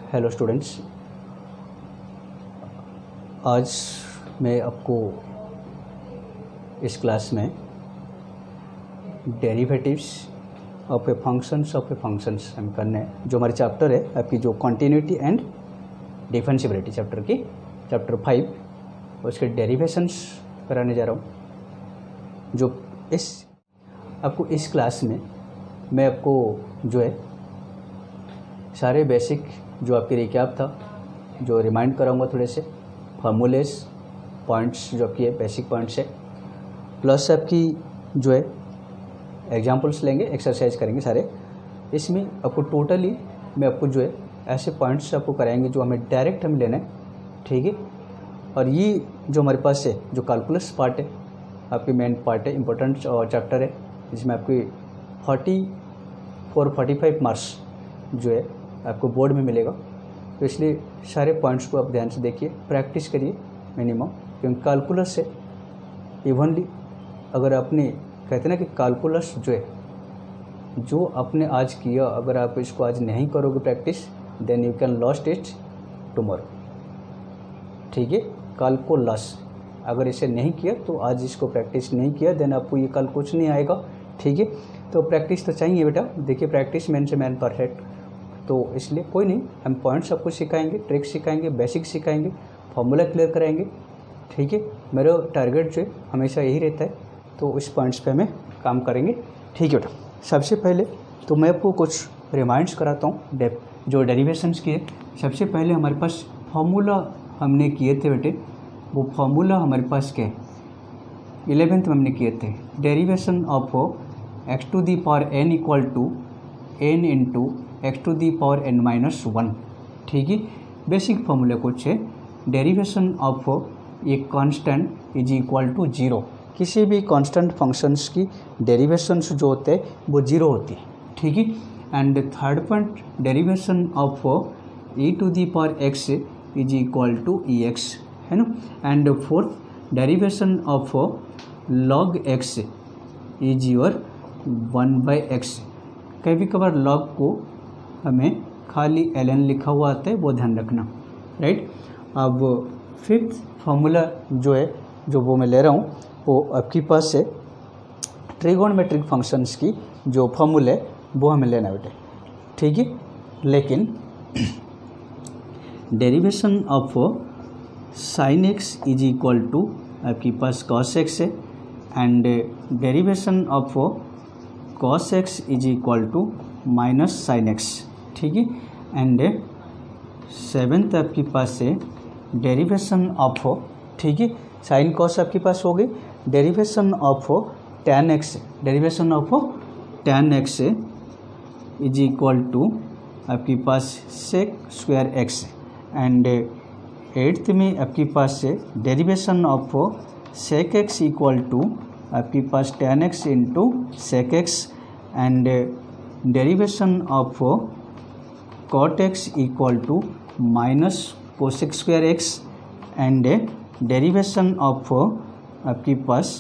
Hello students, आज मैं आपको इस क्लास में डेरिवेटिव्स ऑफ ए फंक्शंस हम करने हैं। जो हमारे चैप्टर है आपकी जो कंटिन्यूटी एंड डिफरेंशिएबिलिटी चैप्टर 5 उसके डेरिवेशंस कराने जा रहा हूँ। जो आपको इस क्लास में मैं आपको जो है सारे बेसिक जो आपके रिकैप था जो रिमाइंड कराऊंगा, थोड़े से फार्मूलेस पॉइंट्स जो आपकी है बेसिक पॉइंट्स है, प्लस आपकी जो है एग्जांपल्स लेंगे, एक्सरसाइज करेंगे सारे। इसमें आपको टोटली मैं आपको जो है ऐसे पॉइंट्स आपको कराएंगे जो हमें डायरेक्ट हम लेना है, ठीक है। और ये जो हमारे पास है जो कैलकुलस पार्ट है आपकी मेन पार्ट है, इम्पोर्टेंट चैप्टर है, जिसमें आपकी 45 मार्क्स जो है आपको बोर्ड में मिलेगा। तो इसलिए सारे पॉइंट्स को आप ध्यान से देखिए, प्रैक्टिस करिए मिनिमम, क्योंकि कैलकुलस से इवनली अगर आपने कहते ना कि कैलकुलस जो है जो आपने आज किया, अगर आप इसको आज नहीं करोगे practice, then you can lost it tomorrow, ठीक है। कैलकुलस अगर इसे नहीं किया तो आज इसको प्रैक्टिस नहीं किया, देन आपको ये कल कुछ नहीं आएगा, ठीक है। तो प्रैक्टिस तो चाहिए बेटा, देखिए प्रैक्टिस मैन से मैन परफेक्ट। तो इसलिए कोई नहीं, हम पॉइंट्स आपको सिखाएंगे, ट्रिक्स सिखाएंगे, बेसिक सिखाएंगे, फार्मूला क्लियर कराएंगे, ठीक है। मेरा टारगेट जो है हमेशा यही रहता है, तो इस पॉइंट्स पे हमें काम करेंगे, ठीक है बेटा। सबसे पहले तो मैं आपको कुछ रिमाइंड्स कराता हूँ जो डेरिवेशंस की है। सबसे पहले हमारे पास फार्मूला हमने किए थे बेटे, वो फार्मूला हमारे पास क्या है 11th में हमने किए थे, derivation of x to the power n equal to n into x to the power n minus 1, ठीक है। बेसिक फार्मूला कुछ है, derivation of a constant is equal to 0। किसी भी कांस्टेंट फंक्शंस की डेरिवेशंस जो होते हैं वो 0 होती है, ठीक है। And third point, derivation of e to the power x is equal to ex, है ना। And fourth, derivation of log x is your 1/x। कभी कभार log को हमें खाली ln लिखा हुआ आता है, वो ध्यान रखना, राइट। अब फिफ्थ फार्मूला जो है जो वो मैं ले रहा हूँ वो आपके पास है ट्रिगोनोमेट्रिक फंक्शंस की जो फार्मूला है वो हमें लेना बेटे, ठीक है। लेकिन derivation of sine x is equal to आपके पास कॉस एक्स है, and derivation of cos x is equal to minus sine x, ठीक है। एंड सेवेंथ आपके पास है डेरिवेशन ऑफ, ठीक है, साइन कॉस आपके पास हो गई, derivation of tan x, derivation of tan x is equal to आपके पास sec square X. And eighth में आपके पास है derivation of sec X equal to आपके पास tan x into sec X, and derivation of cot x equal to minus cosec square X, and derivation of आपके पास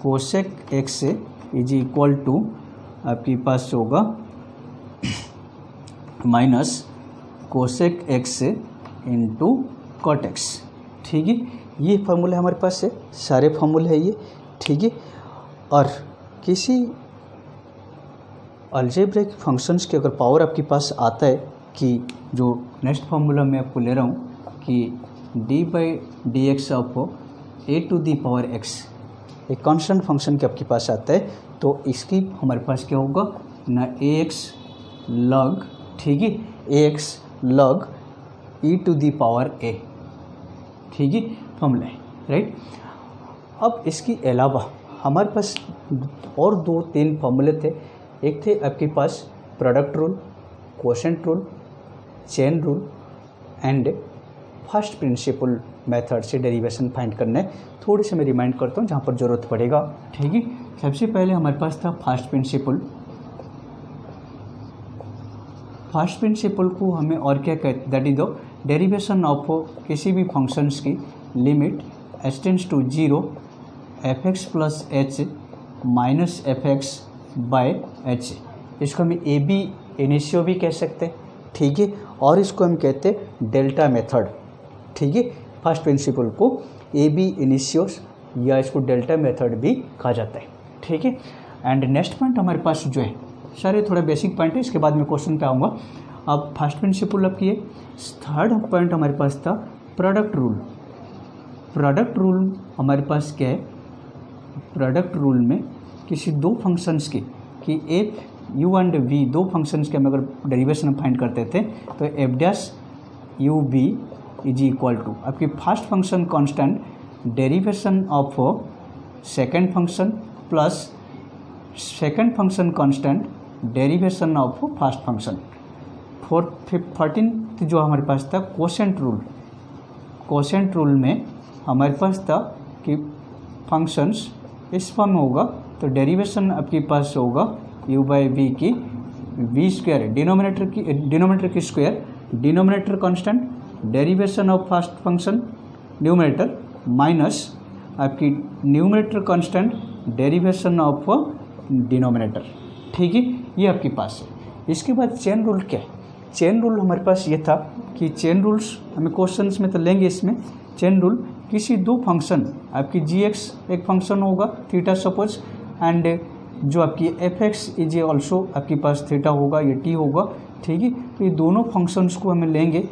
cosec X is equal to आपके पास होगा minus cosec X into cot X, ठीक है। ये फार्मूला हमारे पास है, सारे फार्मूले हैं ये, ठीक है। और किसी अलजेब्रिक फंक्शंस के अगर पावर आपके पास आता है कि जो नेक्स्ट फार्मूला मैं आपको ले रहा हूँ कि d/dx of a to the power x एक कांस्टेंट फंक्शन के आपके पास आता है, तो इसकी हमारे पास क्या होगा ना ax log, ठीक है, ax log e to the power a, ठीक है, फार्मूला है, राइट। अब इसके अलावा हमारे पास और 2-3 फार्मूले थे। एक थे आपके पास product rule, quotient rule, chain rule, and first principle method से डेरिवेशन फाइंड करना है। थोड़ी से मैं रिमाइंड करता हूँ जहाँ पर ज़रूरत पड़ेगा, ठीक है। सबसे पहले हमारे पास था फर्स्ट प्रिंसिपल। फर्स्ट प्रिंसिपल को हमें और क्या कहते, that is the derivation of किसी भी फंक्शंस की limit h tends to 0 fx plus h minus fx by h। इसको हम ए बी इनिशियो भी कह सकते हैं, ठीक है, और इसको हम कहते हैं डेल्टा मेथड, ठीक है। फर्स्ट प्रिंसिपल को AB इनिशियोस या इसको डेल्टा मेथड भी कहा जाता है, ठीक है। एंड नेक्स्ट पॉइंट हमारे पास जो है, सारे थोड़ा बेसिक पॉइंट है, इसके बाद मैं क्वेश्चन पे आऊँगा। अब फर्स्ट प्रिंसिपल अब किए, थर्ड पॉइंट हमारे पास था प्रोडक्ट रूल। प्रोडक्ट रूल हमारे पास क्या है, प्रोडक्ट रूल में किसी दो फंक्शंस की कि एफ यू एंड वी, दो फंक्शंस के हम अगर डेरिवेशन फाइंड करते थे तो F dash U V is equal to आपकी first function constant derivation of second function plus second function constant derivation of first function. 14th जो हमारे पास था कोशेंट रूल। कोशेंट रूल में हमारे पास था कि फंक्शंस इस फॉर्म में होगा तो डेरिवेशन आपके पास होगा u बाई वी की वी स्क्वायर, डिनोमिनेटर की square, denominator constant, derivation of first function numerator minus आपकी numerator constant derivation of denominator, ठीक है, ये आपके पास है। इसके बाद चेन रूल क्या है, चेन रूल हमारे पास ये था कि चेन रूल्स हमें क्वेश्चंस में तो लेंगे। इसमें चेन रूल किसी दो फंक्शन आपकी gx एक फंक्शन होगा थीटा सपोज, एंड जो आपकी fx इज ऑल्सो आपके पास थीटा होगा, ये t होगा, ठीक है। तो ये दोनों फंक्शंस को हमें लेंगे,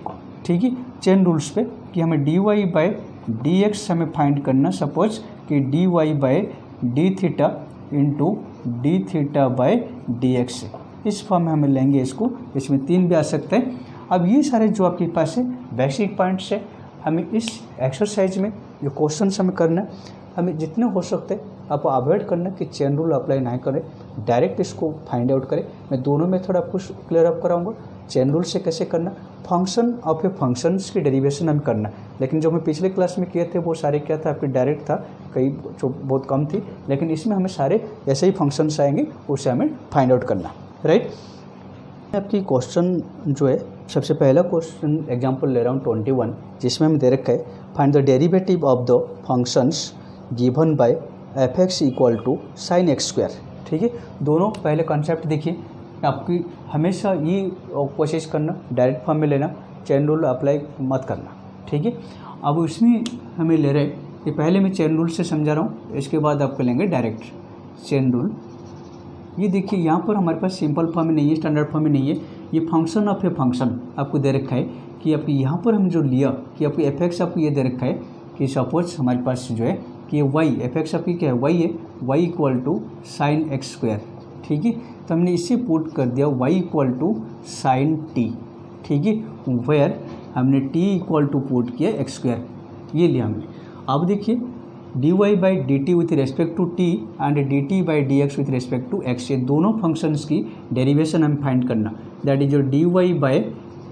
ठीक है, चेन रूल्स पे कि हमें dy बाई dx हमें फाइंड करना। सपोज कि dy by D theta into D theta by D x, इस फॉर्म में हमें लेंगे इसको। इसमें 3 भी आ सकते हैं। अब ये सारे जो आपके पास है बेसिक पॉइंट्स है, हमें इस एक्सरसाइज में जो क्वेश्चंस हमें करना है, हमें जितने हो सकते हैं आप अवॉइड करना कि चेन रूल अप्लाई ना करें, डायरेक्ट इसको फाइंड आउट करें। मैं दोनों मेथड आपको क्लियर अप कराऊंगा, चेन रूल से कैसे करना, फंक्शन ऑफ ए फंक्शंस की डेरिवेशन हम करना। लेकिन जो मैं पिछले क्लास में किए थे वो सारे क्या था आपके डायरेक्ट था, कई जो बहुत कम थी, लेकिन इसमें हमें सारे ऐसे ही फंक्शंस आएंगे, उसे हमें फाइंड आउट करना, राइट। आपकी क्वेश्चन जो है, सबसे पहला क्वेश्चन एग्जांपल ले रहा हूँ 21, जिसमें हमें दे रखा है find the derivative of the functions given by fx equal to sine x square, ठीक है। दोनों पहले कॉन्सेप्ट देखिए, आपकी हमेशा ये कोशिश करना डायरेक्ट फॉर्म में लेना, चेन रूल अप्लाई मत करना, ठीक है। अब इसमें हमें ले रहे कि पहले मैं चेन रूल से समझा रहा हूँ, इसके बाद आपको लेंगे डायरेक्ट चेन रूल। ये देखिए यहाँ पर हमारे पास सिंपल फॉर्म में नहीं है, स्टैंडर्ड फॉर्म में नहीं है, ये फंक्शन ऑफ ए फंक्शन आपको दे रखा है कि आपकी यहाँ पर हम जो लिया कि आपकी एफ एक्स आपको ये दे रखा है कि सपोज हमारे पास जो है कि ये वाई एफ एक्स आपकी क्या है वाई है, y equal to sine x square, ठीक है। तो हमने इसे पुट कर दिया y equal to sine t, ठीक है, वेयर हमने टी इक्वल टू पुट किया एक्स स्क्वायर, ये लिया हमने। अब देखिए dy by d t with respect to t and d t by D x with respect to x, ये दोनों फंक्शंस की डेरिवेशन हम फाइंड करना। That is your dy by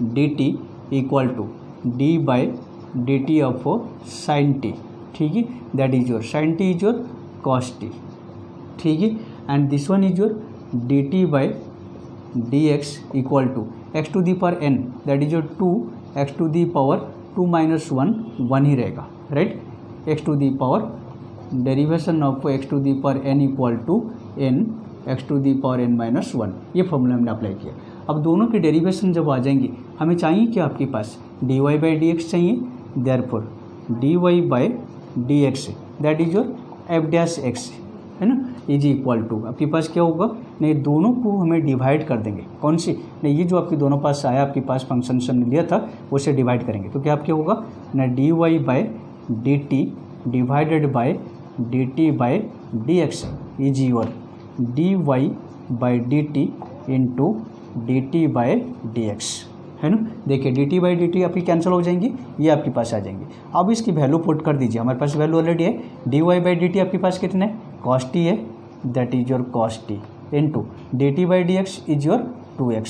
d t equal to d by d t of sine t, ठीक है, that is your sine t is your cos t, ठीक है, and this one is your d t by D x equal to x to the power n, that is your 2 x to the power 2 minus 1 ही रहेगा, right. X to the power derivation of x to the power n equal to n x to the power n minus 1, ये formula हमने apply किया। अब दोनों की derivation जब आ जाएंगी, हमें चाहिए क्या आपके पास dy बाई डी एक्स चाहिए, therefore dy by D x that is your F dash x, है ना, इज इक्वल टू आपके पास क्या होगा, नहीं दोनों को हमें डिवाइड कर देंगे। कौन सी, नहीं ये जो आपके दोनों पास आया आपके पास फंक्शन हमने लिया था उसे डिवाइड करेंगे, तो क्या क्या होगा ना dy by d t divided by d t by D x is your d y by d t into d t by D x, है ना। देखिए d t by d t आपकी कैंसिल हो जाएंगी, ये आपके पास आ जाएंगी। अब इसकी वैल्यू पुट कर दीजिए, हमारे पास वैल्यू ऑलरेडी है, d y by d t आपके पास कितने है, कॉस टी है, that is your cos t into d t by D x is your 2x,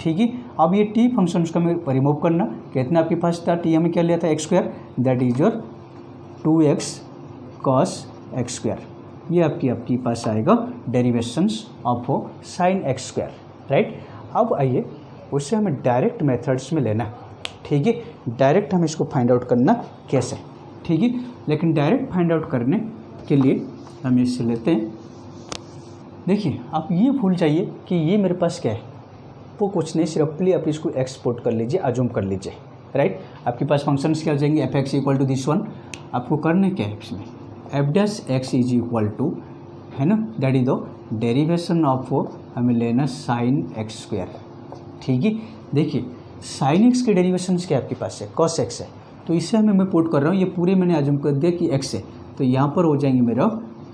ठीक है। अब ये टी फंक्शन का हमें रिमूव करना, कितना आपके पास था, टी हमें क्या लिया था x square, that is your 2x cos x square, ये आपकी पास आएगा derivations of sine x square, right. अब आइए उससे हमें डायरेक्ट मेथड्स में लेना, ठीक है, डायरेक्ट हमें इसको फाइंड आउट करना कैसे, ठीक है। लेकिन डायरेक्ट फाइंड आउट करने के लिए हम इससे लेते हैं, देखिए आप ये भूल जाइए कि ये मेरे पास क्या है, आपको कुछ नहीं, सिर्फली आप इसको एक्सपोर्ट कर लीजिए, अज्यूम कर लीजिए, राइट। आपके पास फंक्शंस क्या हो जाएंगे, f x equal to this one, आपको करना क्या है इसमें, f dash x is equal to, है ना, that is the derivation of, हमें लेना साइन एक्स स्क्वायर, ठीक है। देखिए साइन एक्स के डेरिवेशन क्या आपके पास है, कॉस एक्स है, तो इसे मैं पुट कर रहा हूँ, ये पूरे मैंने अज्यूम कर दिया कि एक्स है, तो यहाँ पर हो जाएंगे मेरा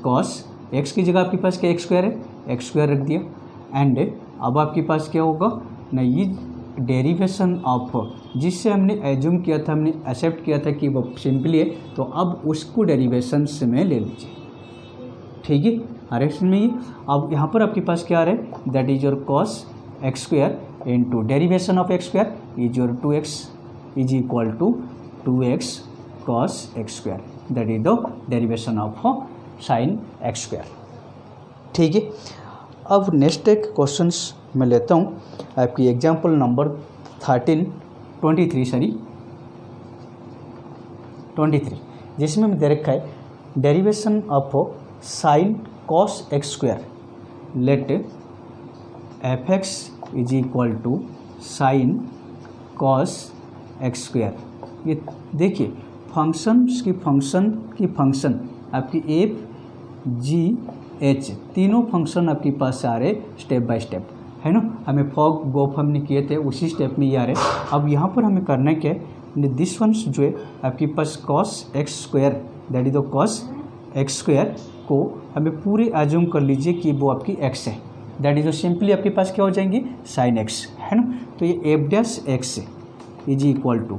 कॉस एक्स की जगह आपके पास क्या एक्स स्क्वायर है, एक्स स्क्वायर रख दिया, एंड अब आपके पास क्या होगा ना, ये डेरिवेशन ऑफ जिससे हमने एज्यूम किया था, हमने एक्सेप्ट किया था कि वो सिंपली है, तो अब उसको डेरिवेशन में ले लीजिए, ठीक है। डायरेक्शन में ये अब यहाँ पर आपके पास क्या आ रहा है, that is your cos x square into derivation of x square is your 2x is equal to 2x cos x square, that is the derivation of sine x square, ठीक है। अब नेक्स्ट एक क्वेश्चंस मैं लेता हूँ आपकी example number 23, जिसमें मैं दे रखा है derivation of sine cos x square, let f x is equal to sine cos x square. ये देखिए फंक्शंस की फंक्शन आपकी एफ जी एच तीनों फंक्शन आपके पास आ रहे स्टेप बाय स्टेप, है ना। हमें फॉग गोफ हमने किए थे उसी स्टेप में ये आ रहे। अब यहाँ पर हमें करना क्या है, दिस वन जो है आपके पास cos x square, that is the cos x square को हमें पूरे एज्यूम कर लीजिए कि वो आपकी एक्स है, दैट इज सिंपली आपके पास क्या हो जाएंगी साइन एक्स, है ना। तो ये F dash x is equal to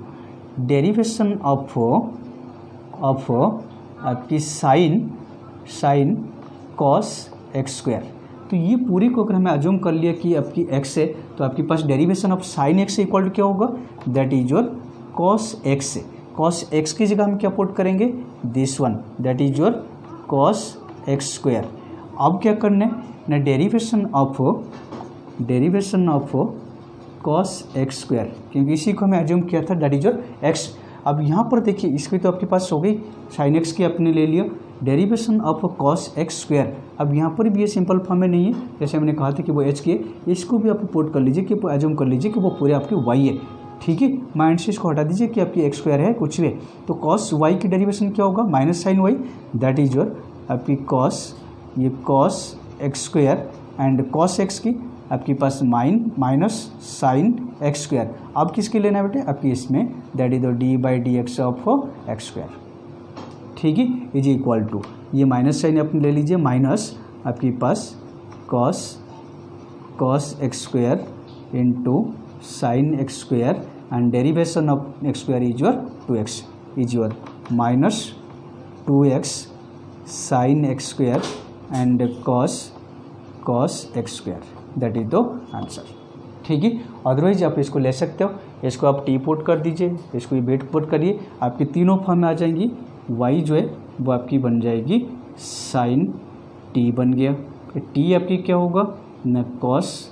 derivation of आपकी साइन कॉस एक्स स्क्वायर। तो ये पूरी को अगर हमें एज्यूम कर लिया कि आपकी एक्स है, तो आपके पास derivation of sine X equal to क्या होगा, that is your cos x है। कॉस एक्स की जगह हम क्या पुट करेंगे, this one, that is your cos x square. अब क्या करना है ना, derivation of cos x square, क्योंकि इसी को हमें एज्यूम किया था, दैट इज योर एक्स। अब यहाँ पर देखिए इसकी तो आपके पास हो गई साइन एक्स की आपने ले लिया, derivation of cos x square. अब यहाँ पर भी ये सिंपल फॉर्म में नहीं है, जैसे हमने कहा था कि वो एच की है, इसको भी आप पुट कर लीजिए कि एज्यूम कर लीजिए कि वो पूरे आपकी वाई है, ठीक है। माइंड से इसको हटा दीजिए कि आपकी एक्स स्क्वायर है कुछ भी है, तो कॉस वाई की डेरिवेशन क्या होगा, minus sine Y, that is your आपकी कॉस, ये cos x square and cos X की आपके पास माइनस साइन एक्स स्क्वायर। अब किसकी लेना है बेटे, आपकी इसमें, that is the D by D X of x square, ठीक है, इज इक्वल टू, ये माइनस साइन अपने ले लीजिए, माइनस आपके पास cos x square into sine x square and derivation of x square is your 2x is your minus 2x sine x square and cos x square, that is the answer, ठीक है। Otherwise आप इसको ले सकते हो, इसको आप T put कर दीजिए, इसको ये बेट पुट करिए, आपकी तीनों फॉर्म में आ जाएंगी। y जो है वो आपकी बन जाएगी साइन टी बन गया, टी आपकी क्या होगा न, कॉस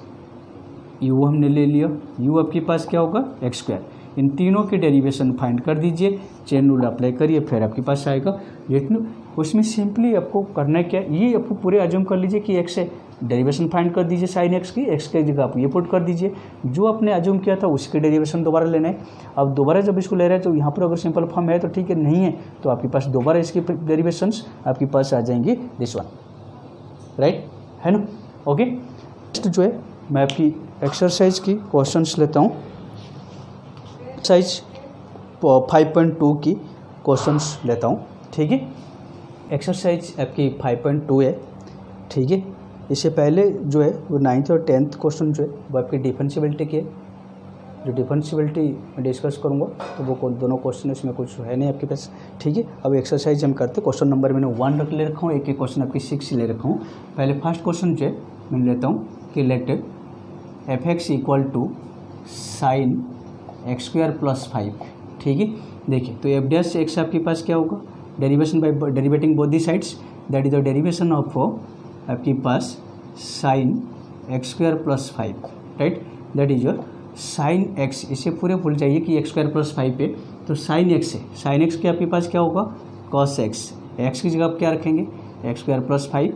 यू हमने ले लिया, यू आपके पास क्या होगा एक्स स्क्वायर। इन तीनों के डेरिवेशन फाइंड कर दीजिए, चेन रूल अप्लाई करिए, फिर आपके पास आएगा जितना। उसमें सिंपली आपको करना है क्या, ये आपको पूरे एज्यूम कर लीजिए कि एक्स है, डेरिवेशन फाइंड कर दीजिए साइन एक्स की, एक्स की जगह आप ये पुट कर दीजिए, जो आपने एज्यूम किया था उसकी डेरिवेशन दोबारा लेना है। अब दोबारा जब इसको ले रहे हैं तो यहाँ पर अगर सिंपल फॉर्म है तो ठीक है, नहीं है तो आपके पास दोबारा इसकी डेरिवेशंस आपके पास आ जाएंगे दिस वन, राइट, है ना। ओके, नेक्स्ट जो है मैं आपकी एक्सरसाइज की क्वेश्चंस लेता हूँ, एक्सरसाइज 5.2 की क्वेश्चंस लेता हूँ, ठीक है। एक्सरसाइज आपकी 5.2 है, ठीक है। इससे पहले जो है वो 9th और 10th क्वेश्चन जो है वो आपकी डिफरेंशियबिलिटी की है, जो डिफरेंशियबिलिटी मैं डिस्कस करूँगा, तो वो दोनों क्वेश्चन इसमें कुछ है नहीं आपके पास, ठीक है। अब एक्सरसाइज हम करते हैं, क्वेश्चन नंबर मैंने 1 रख ले रखा हूँ, एक क्वेश्चन आपकी 6 ले रखा हूँ। पहले फर्स्ट क्वेश्चन जो है मैं लेता हूँ कि let f x equal to sine x square plus 5, ठीक है। देखिए तो एफ डैश एक्स आपके पास क्या होगा, derivation by derivating both the sides, that is the derivation of आपके पास sine x square plus 5, right, that is your sine X. इसे पूरे भूल जाइए कि एक्स स्क्वायर प्लस 5 पे, तो साइन एक्स है, साइन एक्स के आपके पास क्या होगा कॉस एक्स, एक्स की जगह आप क्या रखेंगे एक्स स्क्वायर प्लस 5।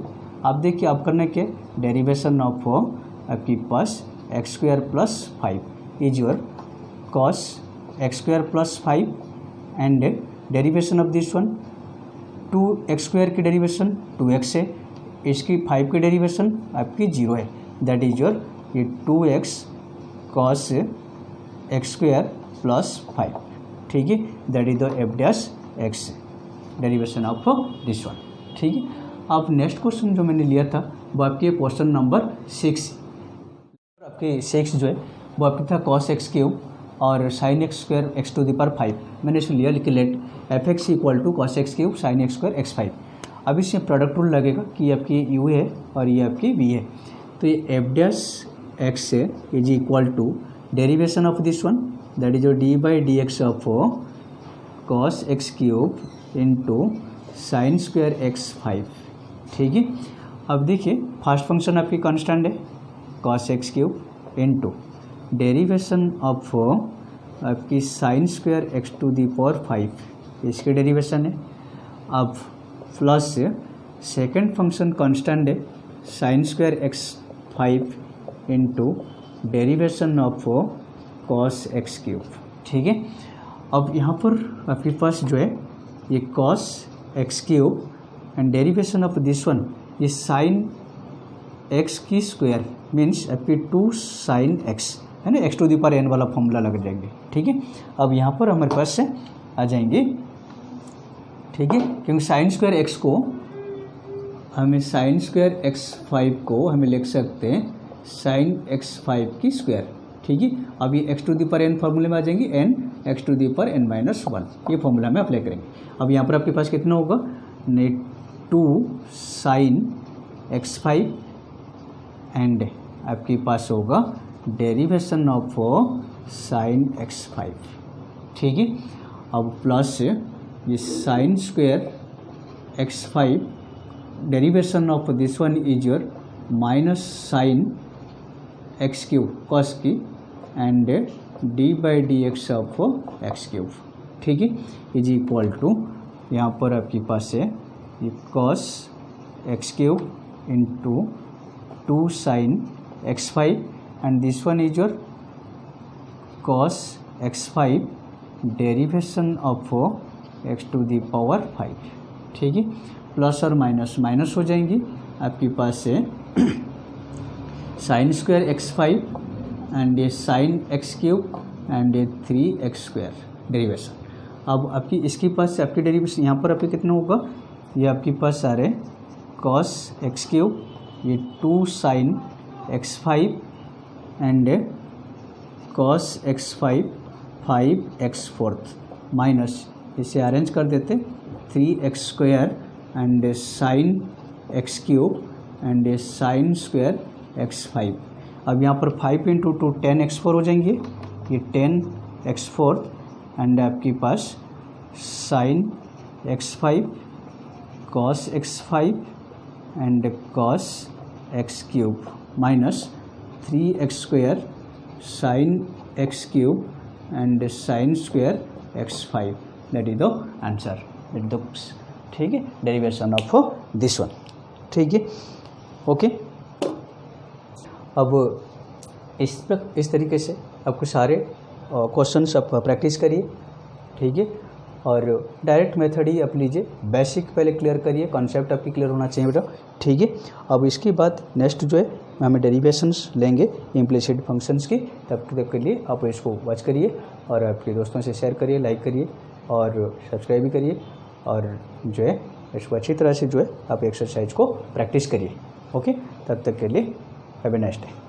आप देखिए आप करना क्या, डेरिवेशन ऑफ आपके पास X square plus 5 is your cos x square plus 5 and derivation of this one 2x square की डेरिवेशन 2x है, इसकी 5 की डेरिवेशन आपकी 0 है, दैट इज योर ये 2x cos x square plus 5, ठीक है, that is the F dash x derivation of this one, ठीक है। अब नेक्स्ट क्वेश्चन जो मैंने लिया था वो आपके क्वेश्चन नंबर 6, आपके 6 जो है वो आपके था कॉस एक्स क्यूब और sine x square x to the power 5, मैंने इसे लिया लिख let f x equal to cos x cube sine x square x 5। अब इससे प्रोडक्ट रूल लगेगा कि ये आपकी यू है और ये आपकी वी है, तो ये F dash x is equal to derivation of this one that is D by D X of cos x cube into sine square x 5, ठीक है। अब देखिए फर्स्ट फंक्शन आपकी कांस्टेंट है cos x cube into derivation of आपकी sine square x to the power 5, इसकी derivation है। अब प्लस सेकेंड फंक्शन कांस्टेंट है sine square x 5 into derivation of cos x cube, ठीक है। अब यहाँ पर आपके पास जो है ये cos x cube and derivation of this one, ये साइन एक्स की स्क्वायर मीन्स आपकी 2 साइन एक्स है ना, x to the power n वाला फॉर्मूला लग जाएंगे, ठीक है। अब यहाँ पर हमारे पास से आ जाएंगे, ठीक है, क्योंकि साइन स्क्वायर एक्स को हमें साइन स्क्वायर एक्स 5 को हमें लिख सकते हैं साइन एक्स 5 की स्क्वायर, ठीक है। अब ये x to the power n फार्मूले में आ जाएंगे, n x to the power n minus 1, ये फॉर्मूला में अप्लाई करेंगे। अब यहाँ पर आपके पास कितना होगा 2 साइन एक्स 5 एंड आपके पास होगा डेरिवेशन ऑफ साइन एक्स 5, ठीक है। अब प्लस ये sine square x 5 derivation of this one is your minus sine x cube cos की and D by D X of X cube, ठीक है, इज इक्वल टू यहाँ पर आपके पास है ये cos x cube into 2 sine x 5 and this one is your cos x5 derivation of x to the power 5, ठीक है। प्लस और माइनस माइनस हो जाएंगी, आपके पास है साइन स्क्वायर x5 एंड ये साइन एक्स क्यूब एंड ये 3x स्क्वायर डेरिवेशन। अब आपकी इसके पास आपकी डेरिवेशन यहाँ पर आपके कितना होगा, ये आपके पास आ रहे cos x क्यूब ये 2 sine x5 and cos x5 5x4 minus इसे अरेंज कर देते 3x square and sine x cube and sine square x5। अब यहाँ पर 5 इंटू 2 10x4 हो जाएंगे, ये 10x4 एंड आपके पास sine x5 cos x5 and cos x cube minus 3x square sine x cube and sine square x5, that is the answer, that the ठीक है डेरिवेशन ऑफ दिस वन, ठीक है, okay. अब इस तरीके से आपको सारे क्वेश्चंस आप प्रैक्टिस करिए, ठीक है, और डायरेक्ट मेथड ही आप लीजिए, बेसिक पहले क्लियर करिए, कॉन्सेप्ट आपकी क्लियर होना चाहिए बेटा, ठीक है। अब इसके बाद नेक्स्ट जो है हमें डेरिवेशंस लेंगे इम्प्लिसिट फंक्शंस की, तब तक के लिए आप इसको वॉच करिए और आपके दोस्तों से शेयर करिए, लाइक करिए और सब्सक्राइब भी करिए, और जो है इसको अच्छी तरह से जो है आप एक्सरसाइज को प्रैक्टिस करिए, ओके। तब तक के लिए हैव ए नाइस डे।